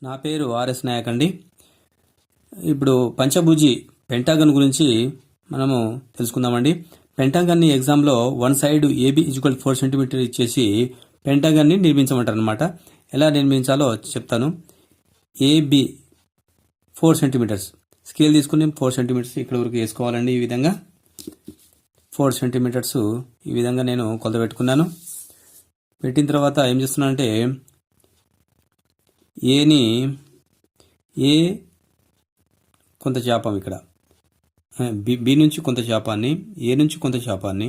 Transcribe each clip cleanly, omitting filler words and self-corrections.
నా పేరు ఆర్ఎస్ నాయక్ అండి. ఇప్పుడు పంచభుజి పెంటాగన్ గురించి మనము తెలుసుకుందామండి. పెంటాగన్ని ఎగ్జామ్లో one side AB equal 4 centimetre ఇచ్చేసి పెంటాగన్ని నిర్మించమంటారు అనమాట. ఎలా నిర్మించాలో చెప్తాను. ఏబి 4 సెంటీమీటర్స్ స్కేల్ తీసుకుని 4 సెంటీమీటర్స్ ఇక్కడ వరకు వేసుకోవాలండి. ఈ విధంగా 4 సెంటీమీటర్స్ ఈ విధంగా నేను కొలత పెట్టుకున్నాను. పెట్టిన తర్వాత ఏం చేస్తున్నానంటే ఏ కొంత చాపం ఇక్కడ బి నుంచి కొంత చాపాన్ని, ఏ నుంచి కొంత చాపాన్ని,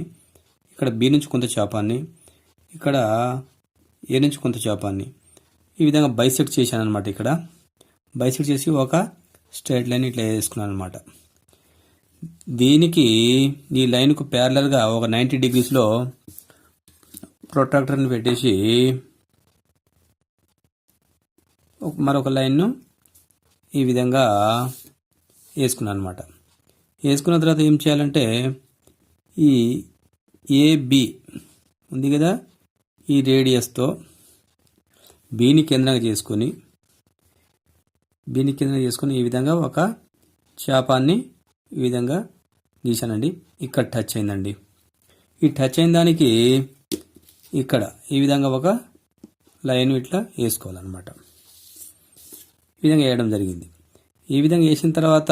ఇక్కడ బి నుంచి కొంత చాపాన్ని, ఇక్కడ ఏ నుంచి కొంత చాపాన్ని ఈ విధంగా బైసెక్ట్ చేశాను అనమాట. ఇక్కడ బైసెక్ట్ చేసి ఒక స్ట్రైట్ లైన్ ఇట్లా వేసుకున్నాను అనమాట. దీనికి ఈ లైన్కు ప్యారలల్గా ఒక 90 డిగ్రీస్లో ప్రొట్రాక్టర్ని పెట్టేసి మరొక లైన్ను ఈ విధంగా వేసుకున్నాను అనమాట. వేసుకున్న తర్వాత ఏం చేయాలంటే ఈ ఏబి ఉంది కదా, ఈ రేడియస్తో బీని కేంద్రంగా చేసుకొని ఈ విధంగా ఒక చాపాన్ని ఈ విధంగా గీశానండి. ఇక్కడ టచ్ అయిందండి. ఈ టచ్ అయిన దానికి ఇక్కడ ఈ విధంగా ఒక లైన్ ఇట్లా వేసుకోవాలన్నమాట. ఈ విధంగా వేయడం జరిగింది. ఈ విధంగా వేసిన తర్వాత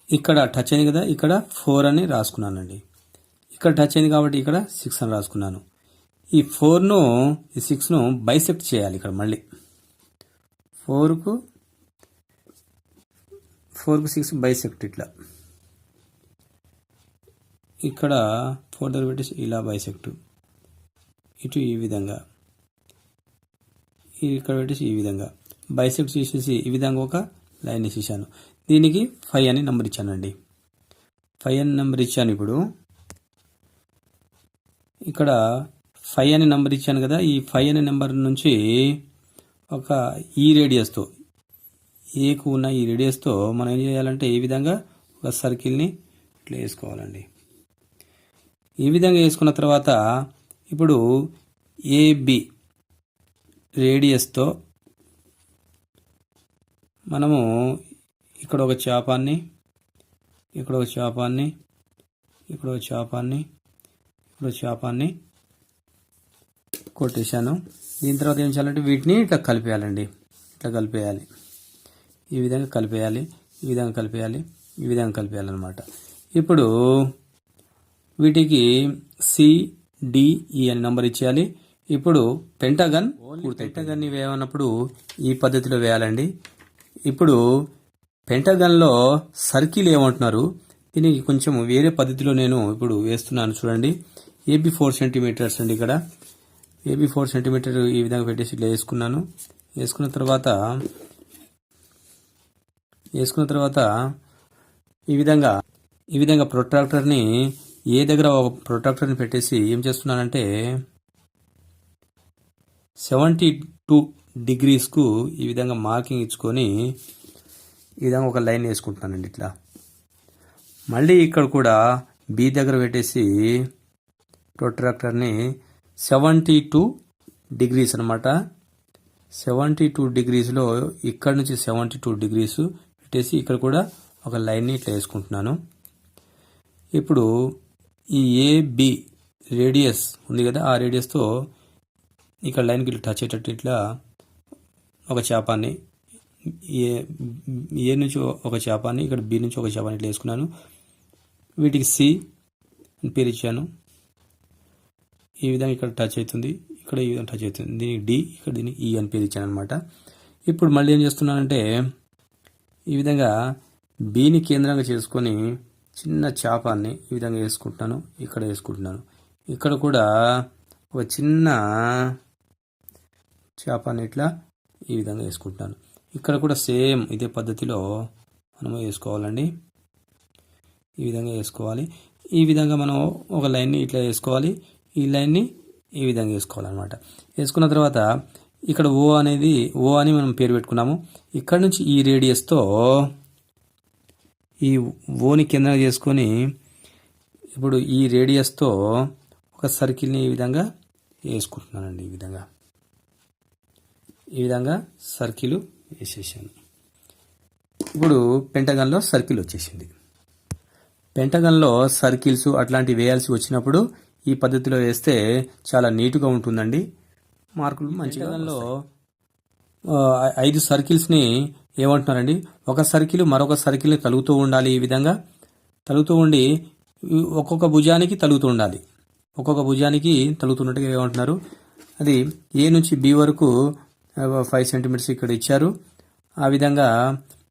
ఇక్కడ టచ్ అయింది కదా, ఇక్కడ 4 అని రాసుకున్నానండి. ఇక్కడ టచ్ అయింది కాబట్టి ఇక్కడ 6 అని రాసుకున్నాను. ఈ 4ను ఈ 6ను బైసెక్ట్ చేయాలి. ఇక్కడ మళ్ళీ 4కు 6 బైసెక్ట్ ఇట్లా ఇక్కడ 4 దగ్గర పెట్టేసి ఇలా బైసెక్ట్ ఇటు ఈ విధంగా ఇక్కడ పెట్టేసి ఈ విధంగా బైసెక్ట్ చేసేసి ఈ విధంగా ఒక లైన్ వేసేసాను. దీనికి 5 అని నెంబర్ ఇచ్చానండి. 5 అని నెంబర్ ఇచ్చాను. ఇప్పుడు ఇక్కడ 5 అని నెంబర్ ఇచ్చాను కదా, ఈ 5 అనే నెంబర్ నుంచి ఒక ఈ రేడియస్తో ఏకు ఉన్న ఈ రేడియస్తో మనం ఏం చేయాలంటే ఈ విధంగా ఒక సర్కిల్ని ఇట్లా వేసుకోవాలండి. ఈ విధంగా వేసుకున్న తర్వాత ఇప్పుడు ఏబి రేడియస్తో మనము ఇక్కడ ఒక చాపాన్ని, ఇక్కడ ఒక చాపాన్ని, ఇక్కడ ఒక చాపాన్ని, ఇక్కడ ఒక చాపాన్ని కొట్టేశాను. దీని తర్వాత ఏం చేయాలంటే వీటిని ఇట్లా కలిపేయాలండి. ఇట్లా కలిపేయాలి. ఈ విధంగా కలిపేయాలి, ఈ విధంగా కలిపేయాలి, ఈ విధంగా కలిపేయాలన్నమాట. ఇప్పుడు వీటికి సిడిఈ అని నెంబర్ ఇచ్చేయాలి. ఇప్పుడు పెంటగన్ని వేయమన్నప్పుడు ఈ పద్ధతిలో వేయాలండి. ఇప్పుడు పెంటగన్లో సర్కిల్ ఏమంటున్నారు, దీనికి కొంచెం వేరే పద్ధతిలో నేను ఇప్పుడు వేస్తున్నాను. చూడండి, ఏబి 4 సెంటీమీటర్స్ అండి. ఇక్కడ ఏబి 4 సెంటీమీటర్ ఈ విధంగా పెట్టేసి ఇట్లా వేసుకున్నాను. వేసుకున్న తర్వాత ఈ విధంగా ప్రొట్రాక్టర్ని ఏ దగ్గర ఒక ప్రొట్రాక్టర్ని పెట్టేసి ఏం చేస్తున్నానంటే 72 డిగ్రీస్కు ఈ విధంగా మార్కింగ్ ఇచ్చుకొని ఈ విధంగా ఒక లైన్ వేసుకుంటున్నానండి. ఇట్లా మళ్ళీ ఇక్కడ కూడా బి దగ్గర పెట్టేసి ప్రొట్రాక్టర్ని 72 డిగ్రీస్ అనమాట. 72 డిగ్రీస్లో ఇక్కడ నుంచి 72 డిగ్రీస్ పెట్టేసి ఇక్కడ కూడా ఒక లైన్ని ఇట్లా వేసుకుంటున్నాను. ఇప్పుడు ఈ ఏబి రేడియస్ ఉంది కదా, ఆ రేడియస్తో ఇక్కడ లైన్కి ఇట్లా టచ్ అయ్యేటట్టు ఇట్లా ఒక చాపాన్ని, ఏ నుంచి ఒక చాపాన్ని, ఇక్కడ బి నుంచి ఒక చాపాన్ని ఇట్లా వేసుకున్నాను. వీటికి సి అని పేరు ఇచ్చాను. ఈ విధంగా ఇక్కడ టచ్ అవుతుంది, ఇక్కడ ఈ విధంగా టచ్ అవుతుంది. దీనికి డి, ఇక్కడ దీనికి ఈ అని పేరు ఇచ్చాను అనమాట. ఇప్పుడు మళ్ళీ ఏం చేస్తున్నానంటే ఈ విధంగా బిని కేంద్రంగా చేసుకొని చిన్న చాపాన్ని ఈ విధంగా వేసుకుంటున్నాను. ఇక్కడ వేసుకుంటున్నాను. ఇక్కడ కూడా ఒక చిన్న చాపాన్ని ఇట్లా ఈ విధంగా వేసుకుంటున్నాను. ఇక్కడ కూడా సేమ్ ఇదే పద్ధతిలో మనము వేసుకోవాలండి. ఈ విధంగా వేసుకోవాలి. ఈ విధంగా మనం ఒక లైన్ని ఇట్లా వేసుకోవాలి. ఈ లైన్ని ఈ విధంగా వేసుకోవాలన్నమాట. వేసుకున్న తర్వాత ఇక్కడ ఓ అని మనం పేరు పెట్టుకున్నాము. ఇక్కడ నుంచి ఈ రేడియస్తో ఈ ఓని కేంద్రంగా చేసుకొని ఇప్పుడు ఈ రేడియస్తో ఒక సర్కిల్ని ఈ విధంగా వేసుకుంటున్నానండి. ఈ విధంగా ఈ విధంగా సర్కిల్ వేసేసాను. ఇప్పుడు పెంటగన్లో సర్కిల్ వచ్చేసింది. పెంటగన్లో సర్కిల్స్ అట్లాంటివి వేయాల్సి వచ్చినప్పుడు ఈ పద్ధతిలో వేస్తే చాలా నీట్గా ఉంటుందండి. మార్కులు మంచిగా. పెంటగన్లో 5 సర్కిల్స్ని ఏమంటున్నారండి, ఒక సర్కిల్ మరొక సర్కిల్ని తలుగుతూ ఉండాలి. ఈ విధంగా తలుగుతూ ఉండి ఒక్కొక్క భుజానికి తలుగుతూ ఉండాలి. ఒక్కొక్క భుజానికి తలుగుతున్నట్టుగా ఏమంటున్నారు, అది ఏ నుంచి బి వరకు 5 సెంటీమీటర్స్ ఇక్కడ ఇచ్చారు. ఆ విధంగా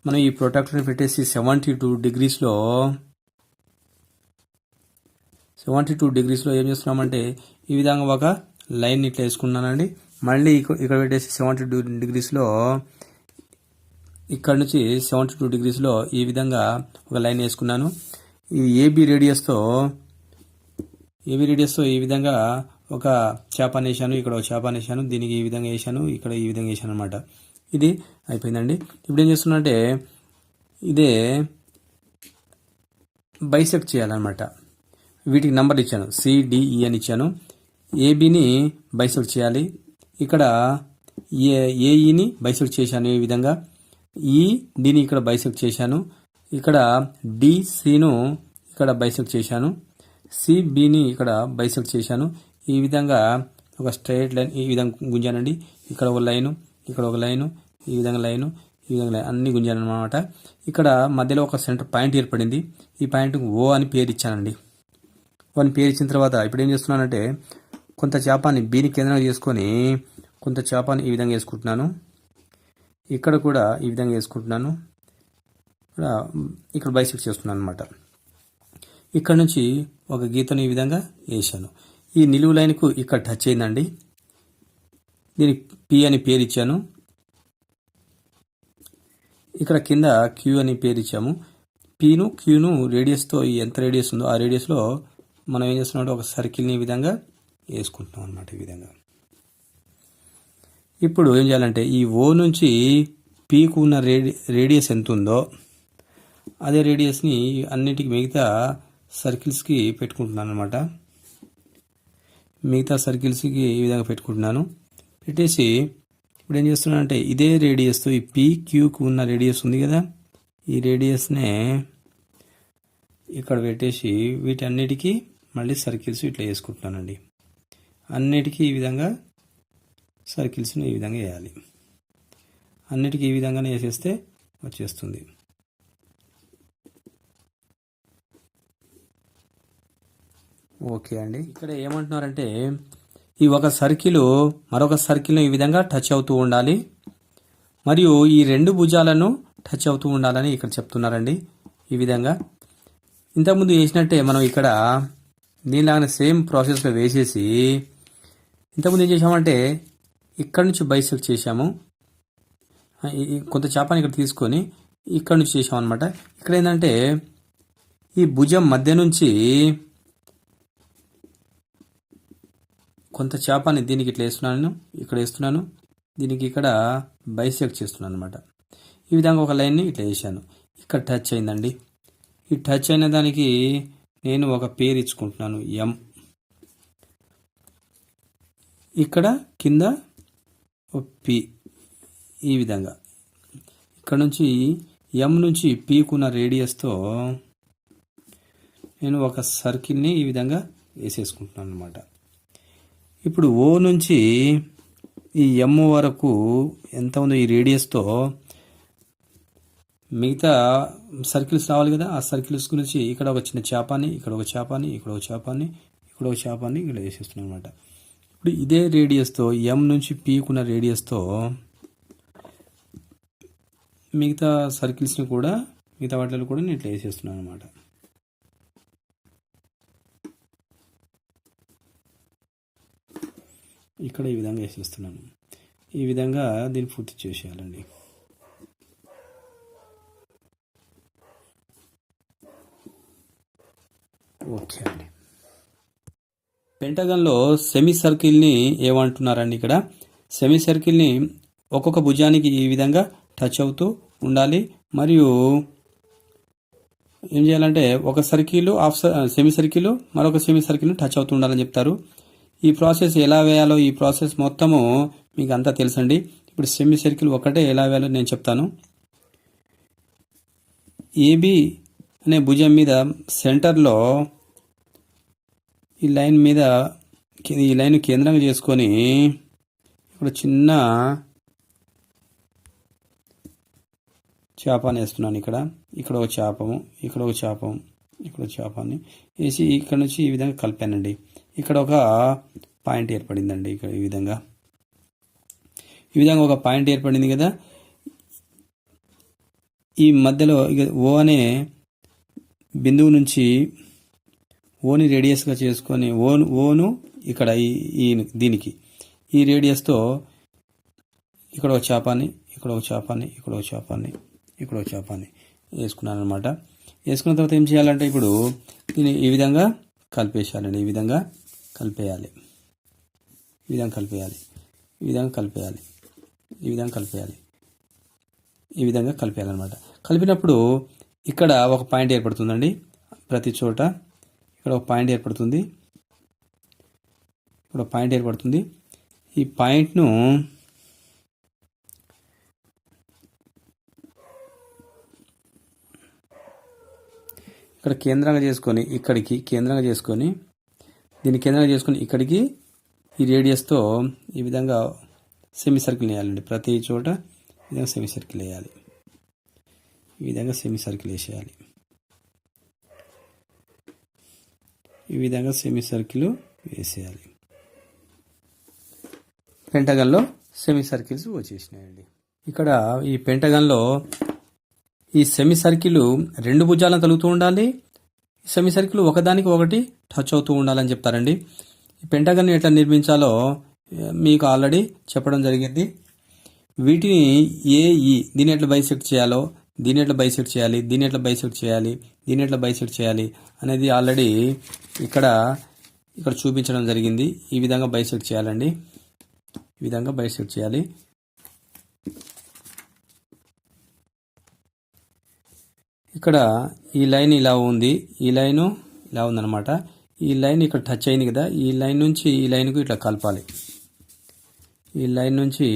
మనం ఈ ప్రొటెక్టర్ని పెట్టేసి 72 డిగ్రీస్లో ఏం చేస్తున్నామంటే ఈ విధంగా ఒక లైన్ ఇట్లా వేసుకున్నానండి. మళ్ళీ ఇక్కడ పెట్టేసి 72 డిగ్రీస్లో ఇక్కడ నుంచి 72 డిగ్రీస్లో ఈ విధంగా ఒక లైన్ వేసుకున్నాను. ఈ ఏబీ రేడియస్తో ఈ విధంగా ఒక చేప వేసాను. ఇక్కడ ఒక చేప వేసాను. దీనికి ఈ విధంగా వేసాను, ఇక్కడ ఈ విధంగా వేసాను అనమాట. ఇది అయిపోయిందండి. ఇప్పుడు ఏం చేస్తున్నా ఇదే బైసెక్ట్ చేయాలన్నమాట. వీటికి నంబర్లు ఇచ్చాను, సిడిఈ అని ఇచ్చాను. ఏబీని బైసెక్ట్ చేయాలి. ఇక్కడ ఏఈని బైసెక్ట్ చేశాను. ఈ విధంగా డిని ఇక్కడ బైసెక్ట్ చేశాను. ఇక్కడ డిసిను ఇక్కడ బైసెక్ట్ చేశాను. సిబిని ఇక్కడ బైసెక్ట్ చేశాను. ఈ విధంగా ఒక స్ట్రైట్ లైన్ ఈ విధంగా గుంజానండి. ఇక్కడ ఒక లైను, ఇక్కడ ఒక లైను, ఈ విధంగా లైను, ఈ విధంగా లైన్ అన్ని గుంజాను అనమాట. ఇక్కడ మధ్యలో ఒక సెంటర్ పాయింట్ ఏర్పడింది. ఈ పాయింట్కి ఓ అని పేరు ఇచ్చానండి. ఓ అని పేరు ఇచ్చిన తర్వాత ఇప్పుడు ఏం చేస్తున్నానంటే కొంత చేపాన్ని బీని కేంద్రంగా చేసుకొని కొంత చేపాన్ని ఈ విధంగా వేసుకుంటున్నాను. ఇక్కడ కూడా ఈ విధంగా వేసుకుంటున్నాను. ఇక్కడ బైసెక్ట్ చేస్తున్నాను అనమాట. ఇక్కడ నుంచి ఒక గీతను ఈ విధంగా వేసాను. ఈ నిలువు లైన్కు ఇక్కడ టచ్ అయిందండి. దీనికి పి అని పేరు ఇచ్చాను. ఇక్కడ కింద క్యూ అని పేరు ఇచ్చాము. పీను క్యూను రేడియస్తో ఎంత రేడియస్ ఉందో ఆ రేడియస్లో మనం ఏం చేస్తున్నామంటే ఒక సర్కిల్ని ఈ విధంగా వేసుకుంటున్నాం అనమాట. ఈ విధంగా ఇప్పుడు ఏం చేయాలంటే ఈ ఓ నుంచి పీకు ఉన్న రేడియస్ ఎంత ఉందో అదే రేడియస్ని అన్నిటికీ మిగతా సర్కిల్స్కి పెట్టుకుంటున్నాను అనమాట. మిగతా సర్కిల్స్కి ఈ విధంగా పెట్టుకుంటున్నాను. పెట్టేసి ఇప్పుడు ఏం చేస్తున్నానంటే ఇదే రేడియస్తో ఈ పీక్యూకు ఉన్న రేడియస్ ఉంది కదా, ఈ రేడియస్నే ఇక్కడ పెట్టేసి వీటన్నిటికీ మళ్ళీ సర్కిల్స్ ఇట్లా వేసుకుంటున్నానండి. అన్నిటికీ ఈ విధంగా సర్కిల్స్ని ఈ విధంగా వేయాలి. అన్నిటికీ ఈ విధంగానే వేసేస్తే వచ్చేస్తుంది. ఓకే అండి. ఇక్కడ ఏమంటున్నారంటే ఈ ఒక సర్కిల్ మరొక సర్కిల్ను ఈ విధంగా టచ్ అవుతూ ఉండాలి, మరియు ఈ 2 భుజాలను టచ్ అవుతూ ఉండాలని ఇక్కడ చెప్తున్నారండి. ఈ విధంగా ఇంతకుముందు వేసినట్టే మనం ఇక్కడ దీనిలాగానే సేమ్ ప్రాసెస్లో వేసేసి ఇంతకుముందు ఏం చేసామంటే ఇక్కడ నుంచి బైసెక్ట్ చేసాము. కొంత చేపని ఇక్కడ తీసుకొని ఇక్కడ నుంచి చేసామన్నమాట. ఇక్కడ ఏంటంటే ఈ భుజం మధ్య నుంచి కొంత చేపని దీనికి ఇట్లా వేస్తున్నాను, ఇక్కడ వేస్తున్నాను, దీనికి ఇక్కడ బైసెక్ట్ చేస్తున్నాను అనమాట. ఈ విధంగా ఒక లైన్ని ఇట్లా వేసాను. ఇక్కడ టచ్ అయిందండి. ఈ టచ్ అయిన దానికి నేను ఒక పేరు ఇచ్చుకుంటున్నాను, ఎం. ఇక్కడ కింద పి. ఈ విధంగా ఇక్కడ నుంచి ఎం నుంచి పీకున్న రేడియస్తో నేను ఒక సర్కిల్ని ఈ విధంగా వేసేసుకుంటున్నాను అనమాట. ఇప్పుడు ఓ నుంచి ఈ ఎం వరకు ఎంత ఉందో ఈ రేడియస్తో మిగతా సర్కిల్స్ రావాలి కదా, ఆ సర్కిల్స్ గురించి ఇక్కడ ఒక చిన్న చేపాన్ని, ఇక్కడ ఒక చేపాన్ని, ఇక్కడ ఒక చేపాన్ని, ఇక్కడ ఒక చేపాన్ని ఇక్కడ వేసేస్తున్నాను అనమాట. ఇప్పుడు ఇదే రేడియస్తో ఎం నుంచి పీకున్న రేడియస్తో మిగతా సర్కిల్స్ని కూడా మిగతా వాటిలో కూడా నేను ఇట్లా వేసేస్తున్నాను అనమాట. ఇక్కడ ఈ విధంగా వేసేస్తున్నాను. ఈ విధంగా దీన్ని పూర్తి చేసేయాలండి. ఓకే అండి. పెంటగన్లో సెమీ సర్కిల్ని ఏమంటున్నారండి? ఇక్కడ సెమీ సర్కిల్ని ఒక్కొక్క భుజానికి ఈ విధంగా టచ్ అవుతూ ఉండాలి, మరియు ఏం చేయాలంటే ఒక సర్కిల్ సెమీ సర్కిల్ మరొక సెమీ సర్కిల్ని టచ్ అవుతూ ఉండాలని చెప్తారు. ఈ ప్రాసెస్ ఎలా వేయాలో ఈ ప్రాసెస్ మొత్తము మీకు అంతా తెలుసండి. ఇప్పుడు సెమీ సర్కిల్ ఒకటే ఎలా వేయాలో నేను చెప్తాను. ఏబి అనే భుజం మీద సెంటర్లో ఈ లైన్ మీద ఈ లైన్ కేంద్రంగా చేసుకొని ఇప్పుడు చిన్న చేపని వేస్తున్నాను. ఇక్కడ ఒక చేపము, ఇక్కడ ఒక చేపము, ఇక్కడ ఒక చేపని వేసి ఇక్కడ నుంచి ఈ విధంగా కలిపానండి. ఇక్కడ ఒక పాయింట్ ఏర్పడిందండి. ఇక్కడ ఈ విధంగా ఒక పాయింట్ ఏర్పడింది కదా. ఈ మధ్యలో ఇక ఓ అనే బిందువు నుంచి ఓని రేడియస్గా చేసుకొని ఓను ఇక్కడ ఈ దీనికి ఈ రేడియస్తో ఇక్కడ ఒక చేపాన్ని, ఇక్కడ ఒక చేపాన్ని, ఇక్కడ ఒక చేపాన్ని, ఇక్కడ ఒక చేపాన్ని వేసుకున్నాను అనమాట. వేసుకున్న తర్వాత ఏం చేయాలంటే ఇప్పుడు దీన్ని ఈ విధంగా కలిపేసేయాలండి. ఈ విధంగా కలిపేయాలి, ఈ విధంగా కలిపేయాలి, ఈ విధంగా కలిపేయాలి, ఈ విధంగా కలిపేయాలి, ఈ విధంగా కలిపేయాలన్నమాట. కలిపినప్పుడు ఇక్కడ ఒక పాయింట్ ఏర్పడుతుందండి. ప్రతి చోట ఇక్కడ ఒక పాయింట్ ఏర్పడుతుంది, ఇక్కడ ఒక పాయింట్ ఏర్పడుతుంది. ఈ పాయింట్ను ఇక్కడ కేంద్రంగా చేసుకొని ఇక్కడికి కేంద్రంగా చేసుకొని దీన్ని కేంద్రంగా చేసుకొని ఇక్కడికి ఈ రేడియస్తో ఈ విధంగా సెమీ సర్కిల్ వేయాలండి. ప్రతి చోట ఈ విధంగా సెమీ సర్కిల్ వేయాలి, ఈ విధంగా సెమీ సర్కిల్ వేసేయాలి. ఈ విధంగా సెమీ సర్కిల్ వేసేయాలి. పెంటగన్లో సెమీ సర్కిల్స్ వచ్చేసినాయండి. ఇక్కడ ఈ పెంటగన్లో ఈ సెమీ సర్కిల్ రెండు భుజాలను తగులుతూ ఉండాలి. సెమీ సర్కిల్ ఒకదానికి ఒకటి టచ్ అవుతూ ఉండాలని చెప్తారండి. ఈ పెంటగన్ ఎట్లా నిర్మించాలో మీకు ఆల్రెడీ చెప్పడం జరిగింది. వీటిని ఏఈ దీన్ని ఎట్లా బైసెక్ట్ చేయాలో, దీన్ని ఎట్లా బైసెక్ట్ చేయాలి, దీన్ని ఎట్లా బైసెక్ట్ చేయాలి, దీన్ని ఎట్లా బైసెక్ట్ చేయాలి అనేది ఆల్రెడీ ఇక్కడ చూపించడం జరిగింది. ఈ విధంగా బైసెక్ట్ చేయాలండి, ఈ విధంగా బైసెక్ట్ చేయాలి. ఇక్కడ ఈ లైన్ ఇలా ఉంది, ఈ లైను ఇలా ఉందన్నమాట. ఈ లైన్ ఇక్కడ టచ్ అయింది కదా, ఈ లైన్ నుంచి ఈ లైన్కు ఇట్లా కలపాలి. ఈ లైన్ నుంచి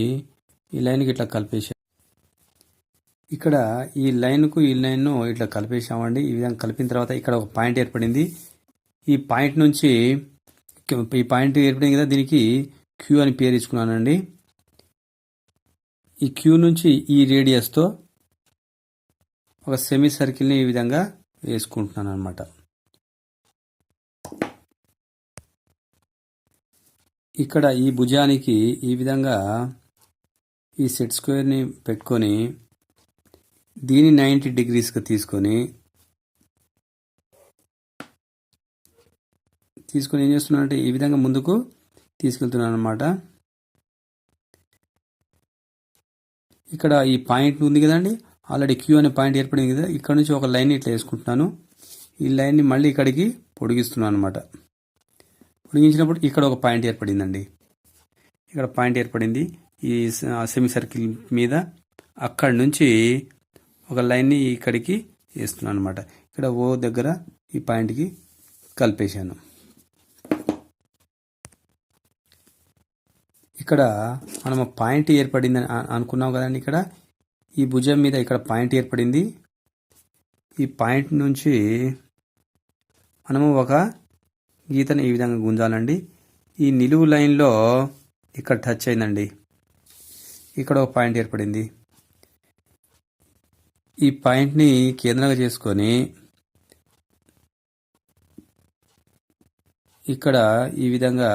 ఈ లైన్కి ఇట్లా కలిపేసాం. ఇక్కడ ఈ లైన్కు ఈ లైన్ను ఇట్లా కలిపేసామండి. ఈ విధంగా కలిపిన తర్వాత ఇక్కడ ఒక పాయింట్ ఏర్పడింది. ఈ పాయింట్ నుంచి ఈ పాయింట్ ఏర్పడింది కదా, దీనికి క్యూ అని పేరు ఇచ్చుకున్నానండి. ఈ క్యూ నుంచి ఈ రేడియస్తో ఒక సెమీ సర్కిల్ని ఈ విధంగా వేసుకుంటున్నాను అనమాట. ఇక్కడ ఈ భుజానికి ఈ విధంగా ఈ సెట్ స్క్వేర్ని పెట్టుకొని దీన్ని 90 డిగ్రీస్గా తీసుకొని ఏం చేస్తున్నానంటే ఈ విధంగా ముందుకు తీసుకెళ్తున్నాను అనమాట. ఇక్కడ ఈ పాయింట్ ఉంది కదండి, ఆల్రెడీ క్యూ అనే పాయింట్ ఏర్పడింది కదా, ఇక్కడ నుంచి ఒక లైన్ ఇట్లా వేసుకుంటున్నాను. ఈ లైన్ని మళ్ళీ ఇక్కడికి పొడిగిస్తున్నాను అనమాట. పొడిగించినప్పుడు ఇక్కడ ఒక పాయింట్ ఏర్పడిందండి, ఇక్కడ పాయింట్ ఏర్పడింది ఈ సెమీ సర్కిల్ మీద. అక్కడి నుంచి ఒక లైన్ని ఇక్కడికి వేస్తున్నాను అనమాట. ఇక్కడ ఓ దగ్గర ఈ పాయింట్కి కలిపేశాను. ఇక్కడ మనం పాయింట్ ఏర్పడిందని అనుకున్నాం కదండి. ఇక్కడ ఈ భుజం మీద ఇక్కడ పాయింట్ ఏర్పడింది. ఈ పాయింట్ నుంచి మనము ఒక గీతను ఈ విధంగా గుంజాలండి. ఈ నిలువు లైన్లో ఇక్కడ టచ్ అయిందండి, ఇక్కడ ఒక పాయింట్ ఏర్పడింది. ఈ పాయింట్ని కేంద్రంగా చేసుకొని ఇక్కడ ఈ విధంగా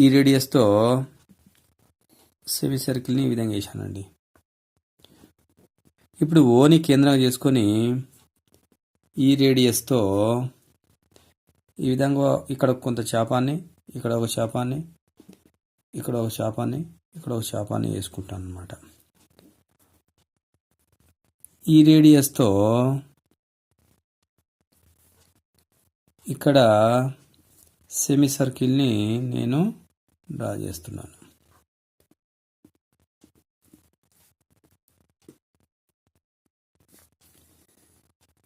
ఈ రేడియస్తో సెమీ సర్కిల్ని ఈ విధంగా వేసానండి. ఇప్పుడు ఓని కేంద్రంగా చేసుకొని ఈ రేడియస్తో ఈ విధంగా ఇక్కడ కొంత చేపాన్ని, ఇక్కడ ఒక చేపాన్ని, ఇక్కడ ఒక చేపాన్ని, ఇక్కడ ఒక చేపాన్ని వేసుకుంటాను అనమాట. ఈ రేడియస్తో ఇక్కడ సెమీ సర్కిల్ని నేను డ్రా చేస్తున్నాను.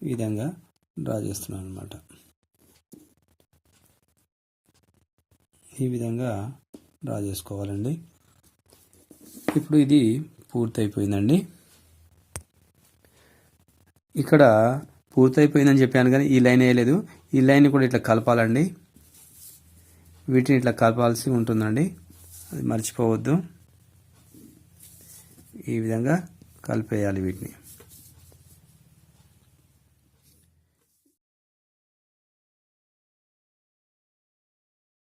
ఈ విధంగా డ్రా చేస్తున్నాను అనమాట. ఈ విధంగా డ్రా చేసుకోవాలండి. ఇప్పుడు ఇది పూర్తయిపోయిందండి. ఇక్కడ పూర్తయిపోయిందని చెప్పాను కానీ ఈ లైన్ వేయలేదు. ఈ లైన్ కూడా ఇట్లా కలపాలండి. వీటిని ఇట్లా కలపాల్సి ఉంటుందండి, అది మర్చిపోవద్దు. ఈ విధంగా కలిపేయాలి వీటిని.